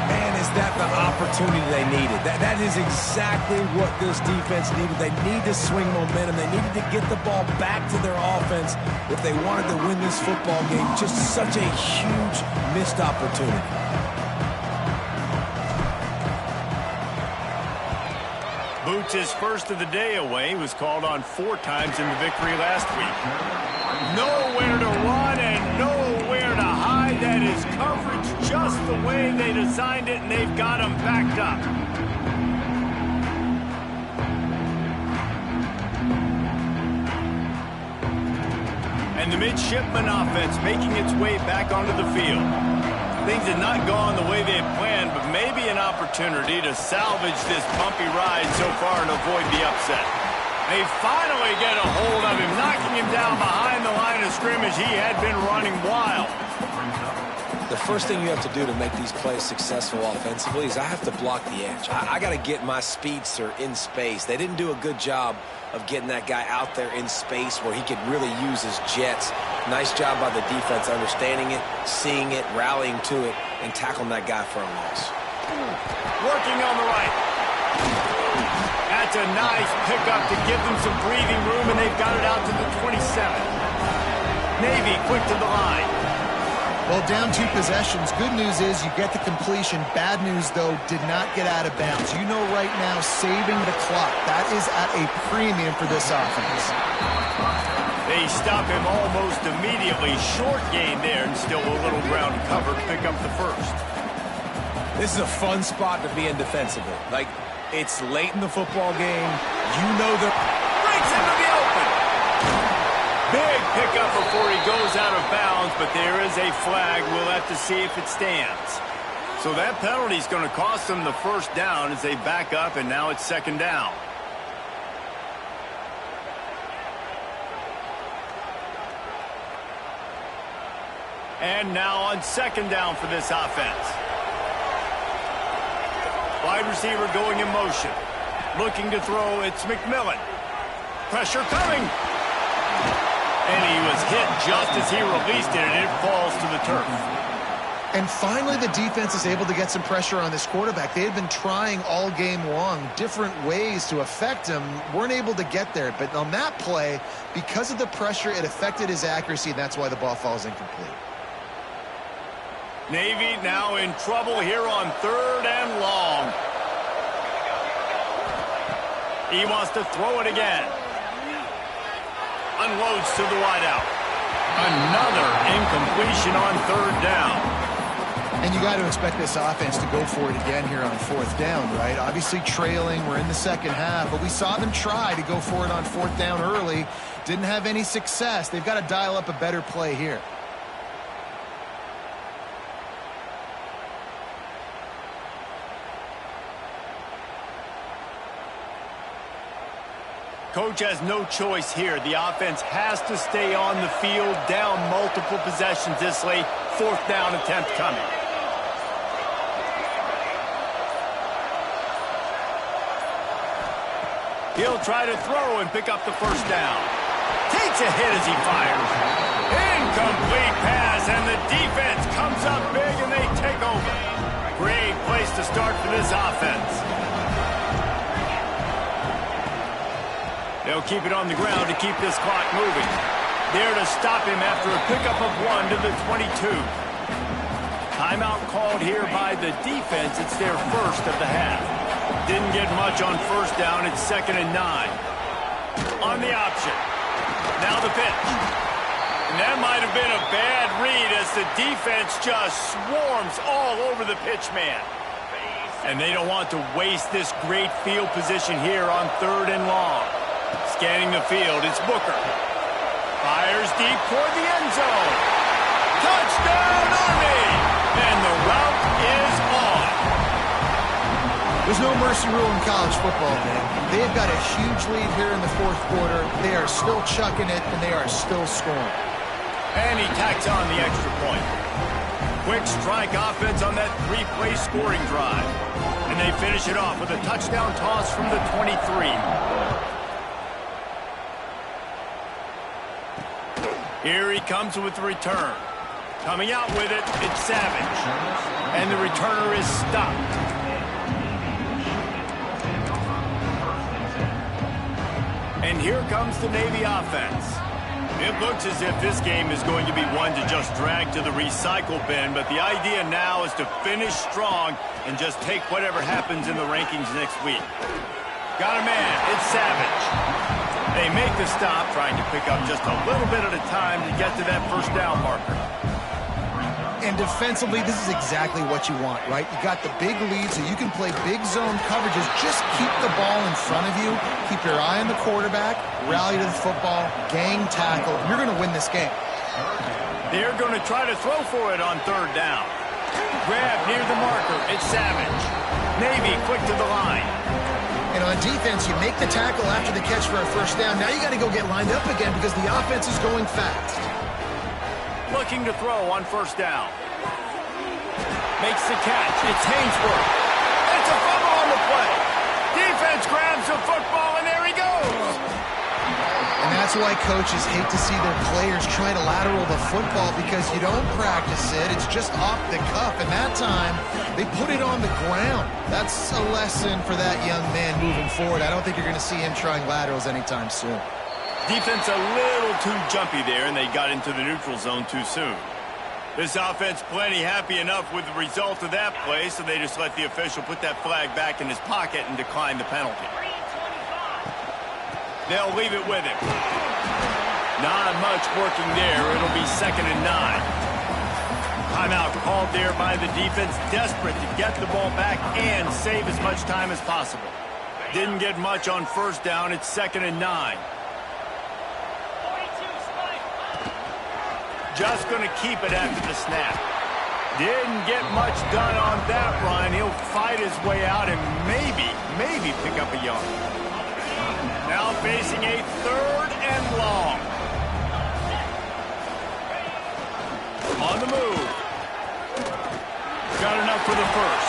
Man, is that the opportunity they needed? That is exactly what this defense needed. They need to swing momentum. They needed to get the ball back to their offense if they wanted to win this football game. Just such a huge missed opportunity. Boots' first of the day away was called on 4 times in the victory last week. Nowhere to run and nowhere to hide. That is coverage just the way they designed it, and they've got him backed up. And the midshipman offense making its way back onto the field. Things had not gone the way they had planned, but maybe an opportunity to salvage this bumpy ride so far and avoid the upset. They finally get a hold of him, knocking him down behind the line of scrimmage. He had been running wild. The first thing you have to do to make these plays successful offensively is I have to block the edge. I got to get my speedster in space. They didn't do a good job of getting that guy out there in space where he could really use his jets. Nice job by the defense understanding it, seeing it, rallying to it, and tackling that guy for a loss. Working on the right. That's a nice pickup to give them some breathing room, and they've got it out to the 27. Navy quick to the line. Well, down 2 possessions. Good news is you get the completion. Bad news, though, did not get out of bounds. You know right now, saving the clock. That is at a premium for this offense. They stop him almost immediately. Short gain there, and still a little ground to cover to pick up the first. This is a fun spot to be in defensively. Like, it's late in the football game. You know the... Breaks into the open. Big pickup before he goes out of bounds, but there is a flag. We'll have to see if it stands. So that penalty is going to cost them the first down as they back up, and now it's second down. And now on second down for this offense. Wide receiver going in motion. Looking to throw, it's McMillan. Pressure coming. And he was hit just as he released it, and it falls to the turf. And finally, the defense is able to get some pressure on this quarterback. They had been trying all game long different ways to affect him, weren't able to get there. But on that play, because of the pressure, it affected his accuracy, and that's why the ball falls incomplete. Navy now in trouble here on 3rd and long. He wants to throw it again. Unloads to the wideout. Another incompletion on 3rd down. And you got to expect this offense to go for it again here on 4th down, right? Obviously trailing, we're in the second half, but we saw them try to go for it on 4th down early. Didn't have any success. They've got to dial up a better play here. Coach has no choice here. The offense has to stay on the field, down multiple possessions this late. 4th down attempt coming. He'll try to throw and pick up the 1st down. Takes a hit as he fires. Incomplete pass, and the defense comes up big, and they take over. Great place to start for this offense. They'll keep it on the ground to keep this clock moving. There to stop him after a pickup of 1 to the 22. Timeout called here by the defense. It's their first of the half. Didn't get much on 1st down. It's 2nd and 9. On the option. Now the pitch. And that might have been a bad read as the defense just swarms all over the pitch man. And they don't want to waste this great field position here on 3rd and long. Scanning the field, it's Booker. Fires deep toward the end zone. Touchdown, Army! And the route is on. There's no mercy rule in college football, man. They've got a huge lead here in the 4th quarter. They are still chucking it, and they are still scoring. And he tacks on the extra point. Quick strike offense on that 3-play scoring drive. And they finish it off with a touchdown toss from the 23. Here he comes with the return. Coming out with it, it's Savage. And the returner is stopped. And here comes the Navy offense. It looks as if this game is going to be one to just drag to the recycle bin, but the idea now is to finish strong and just take whatever happens in the rankings next week. Got a man, it's Savage. They make the stop, trying to pick up just a little bit at a time to get to that 1st down marker. And defensively, this is exactly what you want, right? You got the big lead, so you can play big zone coverages. Just keep the ball in front of you. Keep your eye on the quarterback. Rally to the football. Gang tackle. You're going to win this game. They're going to try to throw for it on 3rd down. Grab near the marker. It's Savage. Navy quick to the line. And on defense, you make the tackle after the catch for a 1st down. Now you got to go get lined up again because the offense is going fast. Looking to throw on 1st down. Makes the catch. It's Hainsworth. It's a fumble on the play. Defense grabs the football, and there he goes. And that's why coaches hate to see their players try to lateral the football because you don't practice it. It's just off the cuff. And that time, they put it on the ground. That's a lesson for that young man moving forward. I don't think you're going to see him trying laterals anytime soon. Defense a little too jumpy there, and they got into the neutral zone too soon. This offense plenty happy enough with the result of that play, so they just let the official put that flag back in his pocket and decline the penalty. They'll leave it with him. Not much working there. It'll be 2nd and 9. Timeout called there by the defense, desperate to get the ball back and save as much time as possible. Didn't get much on 1st down. It's 2nd and 9. Just going to keep it after the snap. Didn't get much done on that run. He'll fight his way out and maybe pick up a yard. Now facing a 3rd and long. On the move. Got enough for the 1st.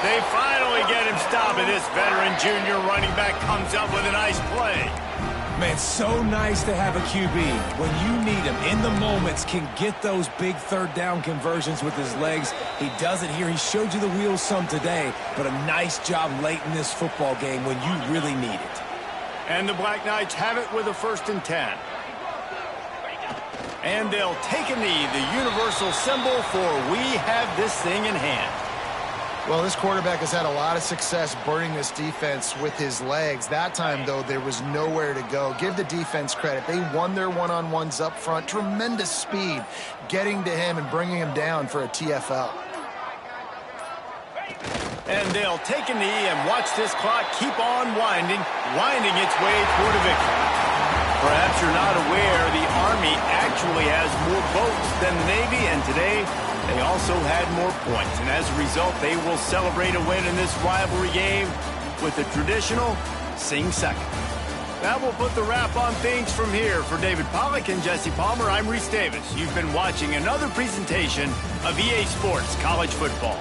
They finally get him stopped, and this veteran junior running back comes up with a nice play. Man, so nice to have a QB. When you need him in the moments, can get those big third down conversions with his legs. He does it here. He showed you the wheels some today, but a nice job late in this football game when you really need it. And the Black Knights have it with a 1st and 10. And they'll take a knee, the universal symbol for we have this thing in hand. Well, this quarterback has had a lot of success burning this defense with his legs. That time, though, there was nowhere to go. Give the defense credit. They won their one-on-ones up front. Tremendous speed getting to him and bringing him down for a TFL. And they'll take a knee and watch this clock keep on winding its way toward a victory. Perhaps you're not aware the Army actually has more votes than the Navy, and today they also had more points. And as a result, they will celebrate a win in this rivalry game with the traditional sing second. That will put the wrap on things from here. For David Pollack and Jesse Palmer, I'm Reese Davis. You've been watching another presentation of EA Sports College Football.